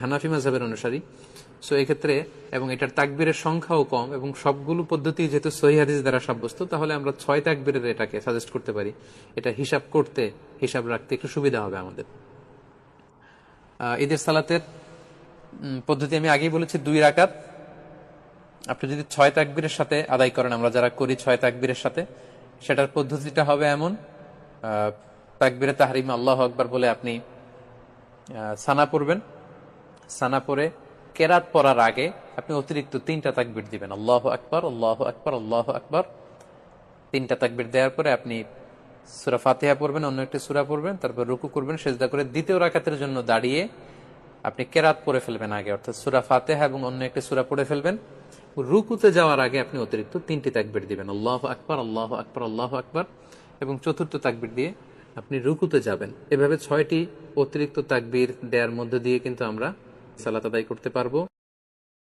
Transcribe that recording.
হানাফি মাযহাবের অনুসারী। সো এক্ষেত্রে এবং এটার তাকবীরের সংখ্যাও কম এবং সবগুলো পদ্ধতি যেহেতু সহিহ হাদিস দ্বারা সাব্যস্ত, তাহলে আমরা 6 তাকবীরের এটাকে সাজেস্ট করতে পারি। এটা হিসাব রাখতে একটু সুবিধা হবে আমাদের। ঈদের সালাতের পদ্ধতি আমি আগেই বলেছি 2 রাকাত। আপনি যদি 6 তাকবীরের সাথে আদায় করেন, আমরা যারা করি 6 তাকবীরের সাথে, সেটার পদ্ধতিটা হবে এমন: তাকবীরে তাহরিমা আল্লাহু আকবার বলে আপনি সানা পড়বেন। সানা পড়ে কেরাত পড়ার আগে আপনি অতিরিক্ত 3টা তাকবীর দিবেন, আল্লাহু আকবার, আল্লাহু আকবার, আল্লাহু আকবার। 3টা তাকবীর দেওয়ার পরে আপনি সূরা ফাতিহা পড়বেন, অন্য একটি সূরা পড়বেন, তারপর রুকু করবেন, সিজদা করে দ্বিতীয় রাকাতের জন্য দাঁড়িয়ে আপনি কেরাত পড়ে ফেলবেন আগে, অর্থাৎ সূরা ফাতিহা এবং অন্য একটি সূরা পড়ে ফেলবেন। রুকুতে যাওয়ার আগে আপনি অতিরিক্ত 3টি তাকবীর দিবেন, আল্লাহু আকবার, আল্লাহু আকবার, আল্লাহু আকবার, এবং চতুর্থ তাকবীর দিয়ে আপনি রুকুতে যাবেন। এভাবে 6টি অতিরিক্ত তাকবীর দেওয়ার মধ্য দিয়ে কিন্তু আমরা সালাত আদায় করতে পারবো।